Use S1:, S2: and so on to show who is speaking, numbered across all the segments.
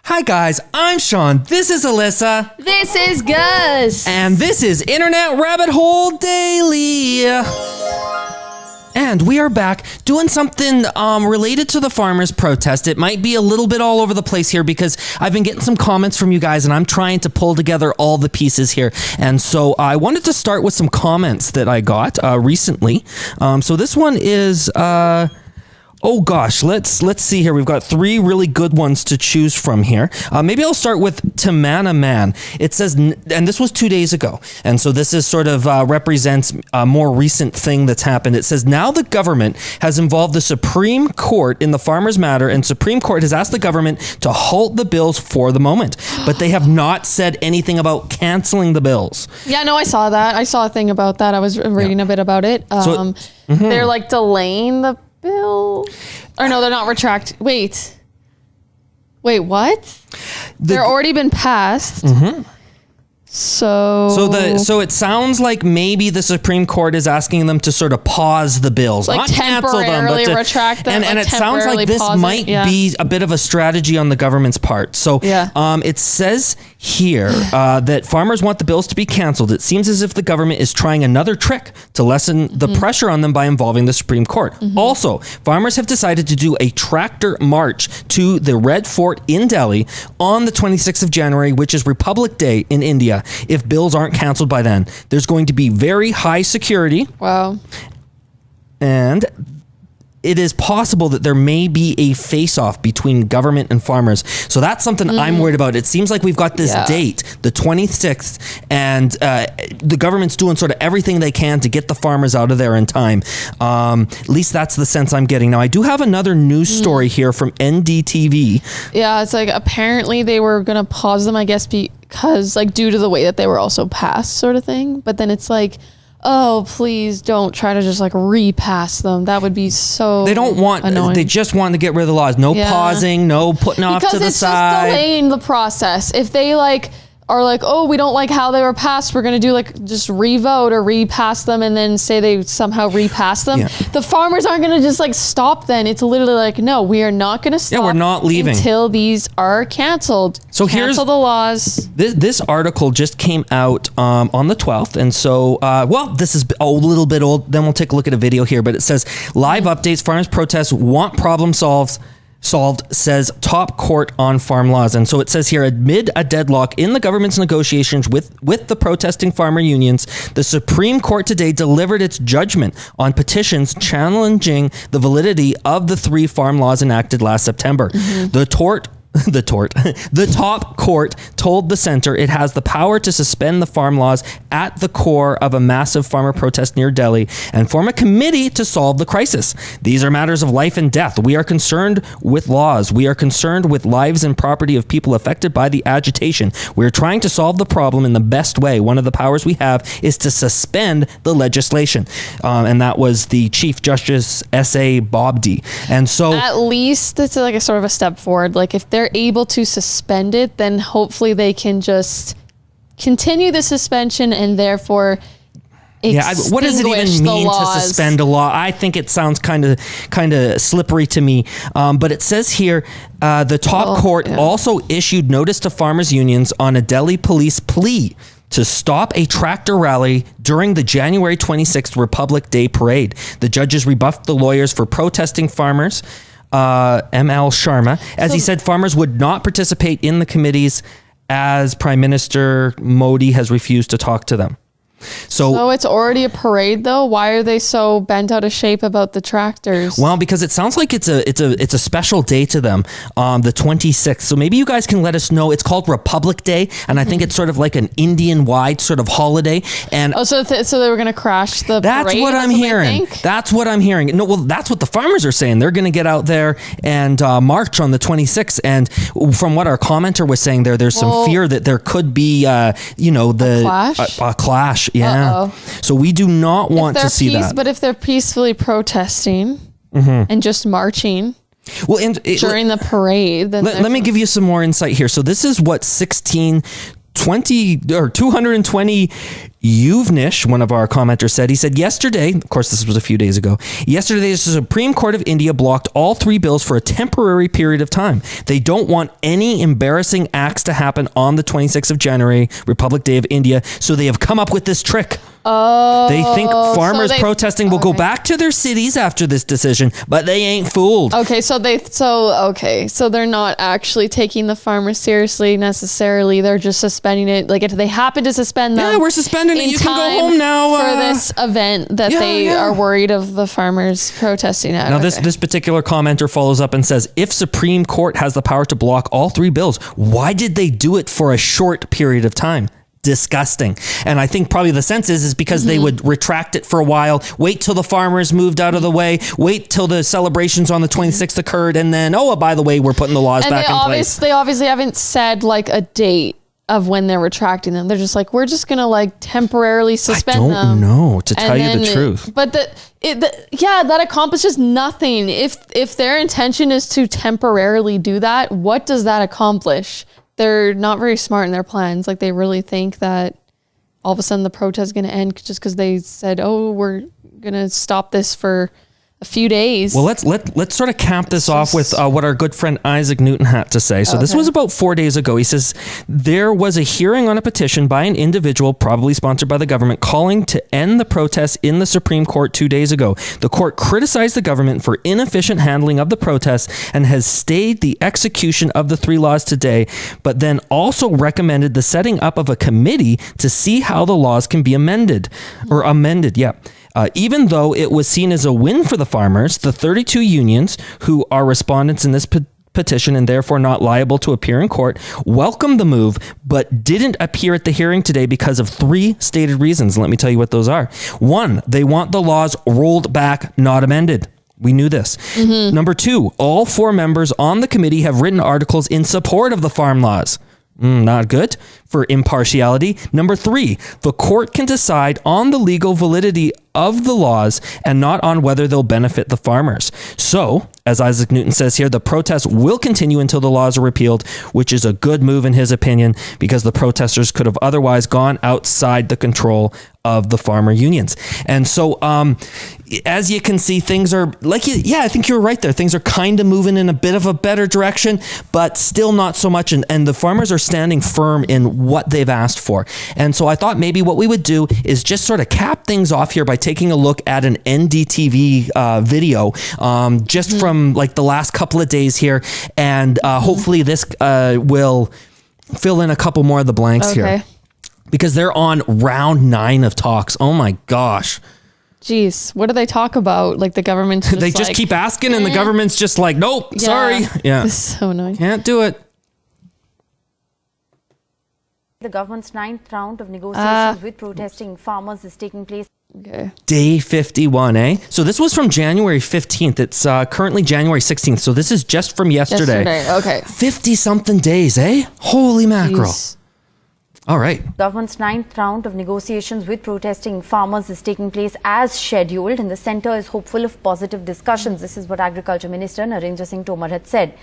S1: Hi guys, I'm Sean. This is Alyssa.
S2: This is Gus.
S1: And this is Internet Rabbit Hole Daily. And we are back doing something related to the farmers' protest. It might be a little bit all over the place here because I've been getting some comments from you guys and I'm trying to pull together all the pieces here. And so I wanted to start with some comments that I got recently. So this one is... oh gosh, let's see here. We've got three really good ones to choose from here. Maybe I'll start with Tamanna Maan. It says, and this was 2 days ago, and so this is sort of represents a more recent thing that's happened. It says, now the government has involved the Supreme Court in the farmers' matter, and Supreme Court has asked the government to halt the bills for the moment, but they have not said anything about canceling the bills.
S2: Yeah, no, I saw that. I saw a thing about that. I was reading a bit about it. They're like delaying the bill, or no, they're not wait, what? They're already been passed. So
S1: it sounds like maybe the Supreme Court is asking them to sort of pause the bills,
S2: like
S1: not cancel them, but to
S2: retract them.
S1: And it sounds like this might be a bit of a strategy on the government's part. So it says here that farmers want the bills to be canceled. It seems as if the government is trying another trick to lessen the pressure on them by involving the Supreme Court. Also, farmers have decided to do a tractor march to the Red Fort in Delhi on the 26th of January, which is Republic Day in India. If bills aren't canceled by then, there's going to be very high security.
S2: Wow. And
S1: it is possible that there may be a face-off between government and farmers. So that's something I'm worried about. It seems like we've got this date, the 26th, and the government's doing sort of everything they can to get the farmers out of there in time. At least that's the sense I'm getting. Now, I do have another news story here from NDTV.
S2: Yeah, it's like apparently they were going to pause them, I guess, because like due to the way that they were also passed sort of thing. But then it's like, oh, please don't try to just like repass them. That would be so
S1: They don't want,
S2: annoying.
S1: They just want to get rid of the laws. No pausing, no putting off to the side.
S2: Because it's just delaying the process. If they like are like, oh, we don't like how they were passed, we're going to do like just revote or repass them and then say they somehow repass them. Yeah. The farmers aren't going to just like stop then. It's literally like, no, we are not going to stop.
S1: Yeah, we're not leaving
S2: until these are canceled.
S1: So
S2: cancel the laws.
S1: This article just came out on the 12th. And so, this is a little bit old. Then we'll take a look at a video here. But it says, live updates, farmers protests want problem solved, says top court on farm laws. And so it says here, amid a deadlock in the government's negotiations with the protesting farmer unions, the Supreme Court today delivered its judgment on petitions challenging the validity of the 3 farm laws enacted last September. The top court told the center it has the power to suspend the farm laws at the core of a massive farmer protest near Delhi and form a committee to solve the crisis. These are matters of life and death. We are concerned with laws. We are concerned with lives and property of people affected by the agitation. We're trying to solve the problem in the best way. One of the powers we have is to suspend the legislation. And that was the Chief Justice S.A. Bobde. And so
S2: at least it's like a sort of a step forward. Like if they're able to suspend it, then hopefully they can just continue the suspension and therefore
S1: what does it even mean to suspend a law? I think it sounds kind of slippery to me. But it says here, the top court also issued notice to farmers unions on a Delhi police plea to stop a tractor rally during the January 26th Republic Day parade. The judges rebuffed the lawyers for protesting farmers. M.L. Sharma, as he said, farmers would not participate in the committees as Prime Minister Modi has refused to talk to them. So
S2: it's already a parade though. Why are they so bent out of shape about the tractors?
S1: Well, because it sounds like it's a special day to them, the 26th. So maybe you guys can let us know. It's called Republic Day, and I think it's sort of like an Indian-wide sort of holiday. And
S2: so they were going to crash the
S1: That's
S2: parade?
S1: what I'm hearing. That's what I'm hearing. No, well, that's what the farmers are saying. They're going to get out there and march on the 26th. And from what our commenter was saying there's some fear that there could be, a clash. Yeah. So we do not want to see that.
S2: But if they're peacefully protesting and just marching during the parade, then
S1: let me give you some more insight here. So this is what 220 Yuvnish, one of our commenters, said, he said, yesterday, of course, this was a few days ago, yesterday, the Supreme Court of India blocked all 3 bills for a temporary period of time. They don't want any embarrassing acts to happen on the 26th of January, Republic Day of India, so they have come up with this trick.
S2: Oh,
S1: they think farmers protesting will go back to their cities after this decision, but they ain't fooled.
S2: Okay, so they're not actually taking the farmers seriously necessarily. They're just suspending it. Like if they happen to suspend them,
S1: yeah, we're suspending it. You can go home now
S2: for this event that they are worried of the farmers protesting at.
S1: Now, this particular commenter follows up and says, if Supreme Court has the power to block all 3 bills, why did they do it for a short period of time? Disgusting. And I think probably the sense is because they would retract it for a while, wait till the farmers moved out of the way, wait till the celebrations on the 26th occurred, and then, by the way, we're putting the laws back in place.
S2: They obviously haven't said like a date of when they're retracting them. They're just like, we're just going to like temporarily suspend them.
S1: I don't know, to tell you the truth.
S2: But that accomplishes nothing. If their intention is to temporarily do that, what does that accomplish? They're not very smart in their plans. Like they really think that all of a sudden the protest is going to end just because they said, we're going to stop this for a few days.
S1: Well, let's sort of cap this off with what our good friend Isaac Newton had to say. So this was about 4 days ago. He says, there was a hearing on a petition by an individual, probably sponsored by the government, calling to end the protests in the Supreme Court 2 days ago. The court criticized the government for inefficient handling of the protests and has stayed the execution of the 3 laws today, but then also recommended the setting up of a committee to see how the laws can be amended. Even though it was seen as a win for the farmers, the 32 unions who are respondents in this petition and therefore not liable to appear in court welcomed the move, but didn't appear at the hearing today because of 3 stated reasons. Let me tell you what those are. 1, they want the laws rolled back, not amended. We knew this. Number 2, all 4 members on the committee have written articles in support of the farm laws. Not good for impartiality. Number 3, the court can decide on the legal validity of the laws and not on whether they'll benefit the farmers. So, as Isaac Newton says here, the protests will continue until the laws are repealed, which is a good move in his opinion, because the protesters could have otherwise gone outside the control of the farmer unions. And so, as you can see, things are I think you're right there. Things are kind of moving in a bit of a better direction, but still not so much. And the farmers are standing firm in what they've asked for. And so I thought maybe what we would do is just sort of cap things off here by taking a look at an NDTV video, just from like the last couple of days here. And hopefully this will fill in a couple more of the blanks here. Because they're on round 9 of talks. Oh my gosh.
S2: Jeez, what do they talk about? Like the government's just
S1: they just keep asking and the government's just like, nope, sorry. Yeah.
S2: This is so annoying.
S1: Can't do it.
S3: The government's 9th round of negotiations with protesting farmers is taking place.
S2: Okay.
S1: Day 51, eh? So this was from January 15th. It's currently January 16th. So this is just from yesterday.
S2: Okay.
S1: 50-something days, eh? Holy mackerel. Jeez. All right.
S3: Government's 9th round of negotiations with protesting farmers is taking place as scheduled, and the centre is hopeful of positive discussions. This is what Agriculture Minister Narendra Singh Tomar had said.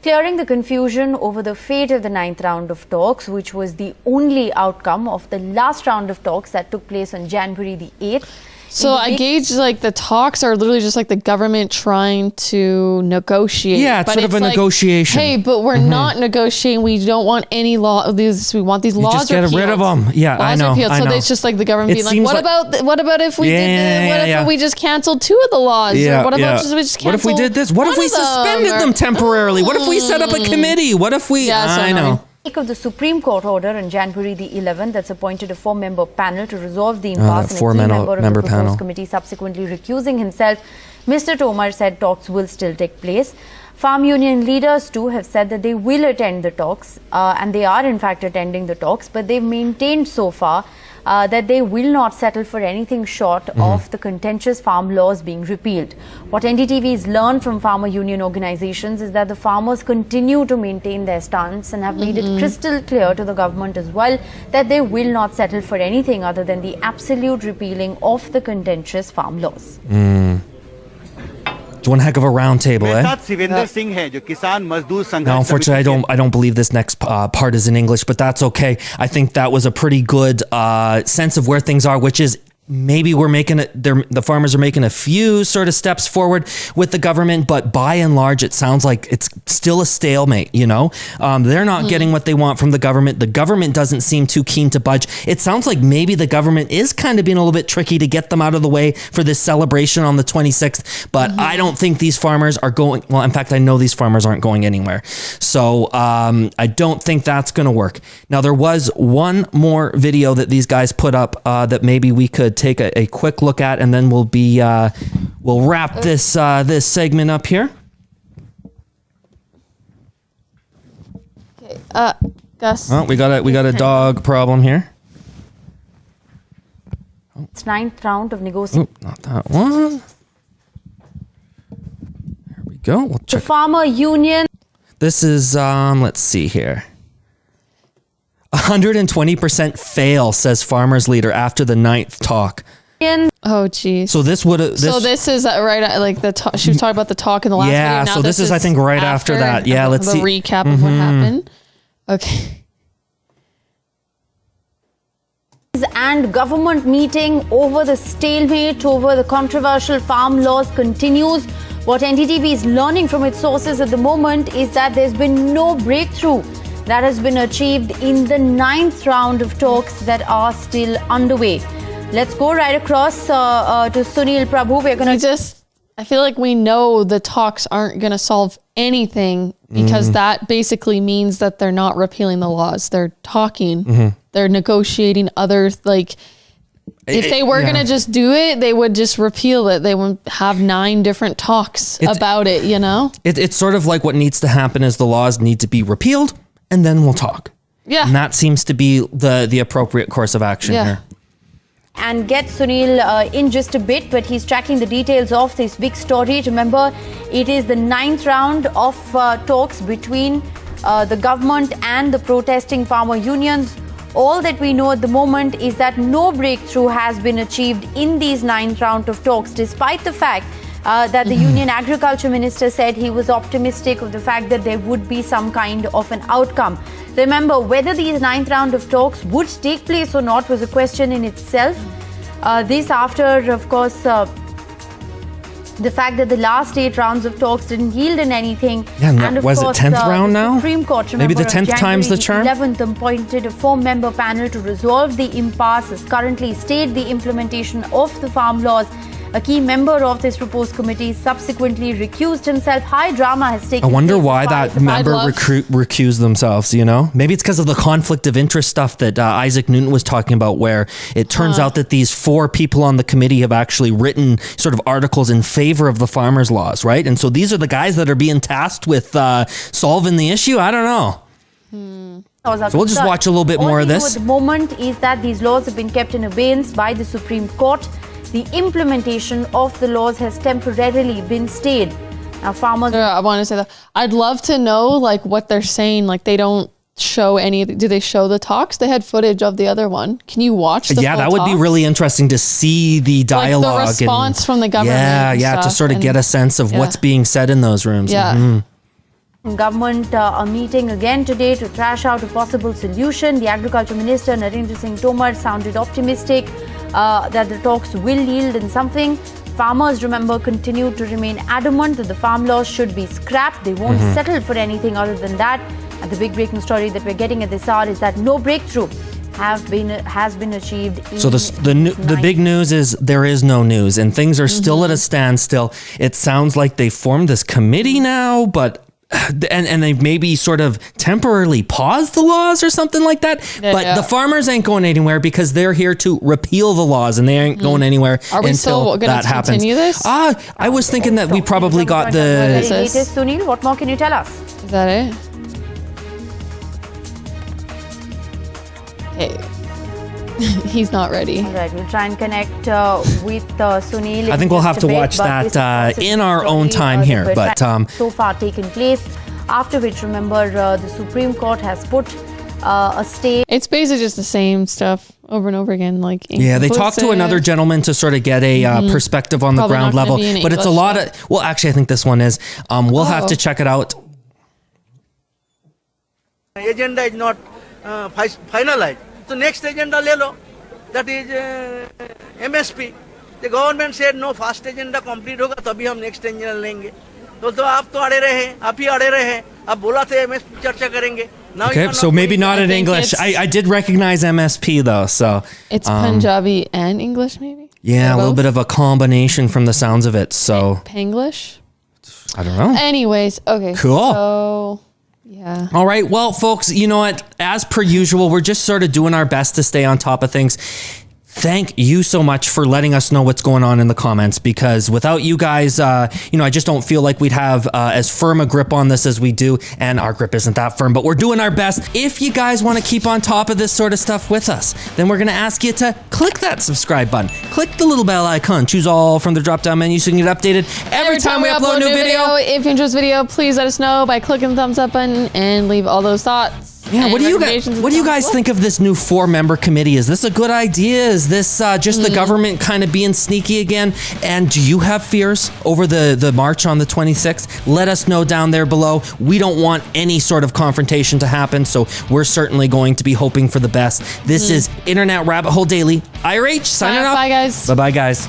S3: Clearing the confusion over the fate of the 9th round of talks, which was the only outcome of the last round of talks that took place on January the 8th.
S2: So I gauge like the talks are literally just like the government trying to negotiate.
S1: Yeah, it's sort of a negotiation.
S2: Hey, but we're not negotiating. We don't want any law. We want these laws repealed.
S1: Just get rid of them. Yeah, I know.
S2: So it's just like the government being like, what about if we did? What if we just canceled 2 of the laws?
S1: Yeah,
S2: or what about we just cancel?
S1: What if we did this? What if we suspended them temporarily? What if we set up a committee? What if we? I know.
S3: Of the Supreme Court order on January the 11th that's appointed a 4-member panel to resolve the impasse, and a key member of the proposed committee subsequently recusing himself. Mr. Tomar said talks will still take place. Farm union leaders too have said that they will attend the talks, and they are in fact attending the talks, but they've maintained so far that they will not settle for anything short of the contentious farm laws being repealed. What NDTV has learned from farmer union organizations is that the farmers continue to maintain their stance and have made it crystal clear to the government as well that they will not settle for anything other than the absolute repealing of the contentious farm laws.
S1: It's one heck of a round table, eh? Now, unfortunately, I don't believe this next part is in English, but that's okay. I think that was a pretty good sense of where things are, which is maybe the farmers are making a few sort of steps forward with the government, but by and large, it sounds like it's still a stalemate, you know? They're not getting what they want from the government. The government doesn't seem too keen to budge. It sounds like maybe the government is kind of being a little bit tricky to get them out of the way for this celebration on the 26th, but I don't think these farmers are going, well, in fact, I know these farmers aren't going anywhere. So I don't think that's going to work. Now, there was one more video that these guys put up that maybe we could take a quick look at, and then we'll wrap this this segment up here.
S2: Okay, Gus.
S1: Oh, we got a dog problem here.
S3: It's ninth round of negotiations.
S1: Not that one. There we go. We'll check.
S3: The farmer union.
S1: This is let's see here. 120% fail, says farmers leader after the 9th talk.
S2: Oh, geez.
S1: So this would
S2: So this is right like she was talking about the talk in the last video.
S1: Yeah,
S2: Now
S1: so this is I think right after that. Yeah, let's see.
S2: The recap of what happened. Okay.
S3: And government meeting over the stalemate over the controversial farm laws continues. What NDTV is learning from its sources at the moment is that there's been no breakthrough that has been achieved in the 9th round of talks that are still underway. Let's go right across to Sunil Prabhu. We're going to
S2: I feel like we know the talks aren't going to solve anything because that basically means that they're not repealing the laws. They're talking, they're negotiating others. Like if they were going to just do it, they would just repeal it. They would have 9 different talks about it, you know?
S1: It's sort of like what needs to happen is the laws need to be repealed, and then we'll talk.
S2: Yeah.
S1: And that seems to be the appropriate course of action here.
S3: And get Sunil in just a bit, but he's tracking the details of this big story. Remember, it is the 9th round of talks between the government and the protesting farmer unions. All that we know at the moment is that no breakthrough has been achieved in these 9th round of talks, despite the fact that the Union Agriculture Minister said he was optimistic of the fact that there would be some kind of an outcome. Remember, whether these 9th round of talks would take place or not was a question in itself. This after, of course, the fact that the last 8 rounds of talks didn't yield in anything.
S1: Yeah, and was it 10th round now?
S3: Supreme Court, remember,
S1: maybe the 10th time's the charm?
S3: 11th appointed a 4-member panel to resolve the impasse. Has currently stayed the implementation of the farm laws. A key member of this proposed committee subsequently recused himself. High drama has taken place.
S1: I wonder why that member recused themselves, you know? Maybe it's because of the conflict of interest stuff that Isaac Newton was talking about, where it turns out that these 4 people on the committee have actually written sort of articles in favor of the farmers' laws, right? And so these are the guys that are being tasked with solving the issue? I don't know. So we'll just watch a little bit more of this.
S3: All we know at the moment is that these laws have been kept in abeyance by the Supreme Court. The implementation of the laws has temporarily been stayed. Now, farmers...
S2: I want to say that. I'd love to know, like, what they're saying. Like, they don't show any... Do they show the talks? They had footage of the other one. Can you watch the
S1: Yeah, that would be really interesting to see the dialogue.
S2: Like the response from the government.
S1: Yeah, to sort of get a sense of what's being said in those rooms.
S2: Yeah.
S3: Government are meeting again today to thrash out a possible solution. The Agriculture Minister, Narendra Singh Tomar, sounded optimistic that the talks will yield in something. Farmers, remember, continue to remain adamant that the farm laws should be scrapped. They won't settle for anything other than that. And the big breaking story that we're getting at this hour is that no breakthrough has been achieved.
S1: So the big news is there is no news, and things are still at a standstill. It sounds like they formed this committee now, but and they've maybe sort of temporarily paused the laws or something like that. But the farmers ain't going anywhere because they're here to repeal the laws, and they ain't going anywhere until that happens.
S2: Continue this?
S1: I was thinking that we probably got the...
S3: latest. Sunil, what more can you tell us?
S2: Is that it? Okay. He's not ready.
S3: All right, we'll try and connect with Sunil.
S1: I think we'll have to watch that in our own time here. But
S3: so far taken place, after which, remember, the Supreme Court has put a stay.
S2: It's basically just the same stuff over and over again. Like
S1: yeah, they talked to another gentleman to sort of get a perspective on the ground level, but it's a lot of. Well, actually, I think this one is. We'll have to check it out.
S4: Agenda is not finalized. So next agenda ले लो. That is MSP. The government said no, first agenda complete होगा तभी हम next agenda लेंगे. तो आप तो अड़े रहे, आप ही अड़े रहे. आप बोला थे MSP चर्चा करेंगे. Okay,
S1: so maybe not in English. I did recognize MSP though, so
S2: it's Punjabi and English, maybe.
S1: Yeah, a little bit of a combination from the sounds of it. So
S2: Panglish.
S1: I don't know.
S2: Anyways, okay.
S1: Cool.
S2: So yeah.
S1: All right. Well, folks, you know what? As per usual, we're just sort of doing our best to stay on top of things. Thank you so much for letting us know what's going on in the comments, because without you guys, you know, I just don't feel like we'd have as firm a grip on this as we do. And our grip isn't that firm, but we're doing our best. If you guys want to keep on top of this sort of stuff with us, then we're going to ask you to click that subscribe button. Click the little bell icon. Choose all from the drop-down menu so you can get updated every time we upload a new video.
S2: If you enjoy this video, please let us know by clicking the thumbs up button and leave all those thoughts.
S1: Yeah, what do you guys think of this new 4-member committee? Is this a good idea? Is this just the government kind of being sneaky again? And do you have fears over the march on the 26th? Let us know down there below. We don't want any sort of confrontation to happen, so we're certainly going to be hoping for the best. This is Internet Rabbit Hole Daily. IRH signing off.
S2: Bye, guys.
S1: Bye-bye, guys.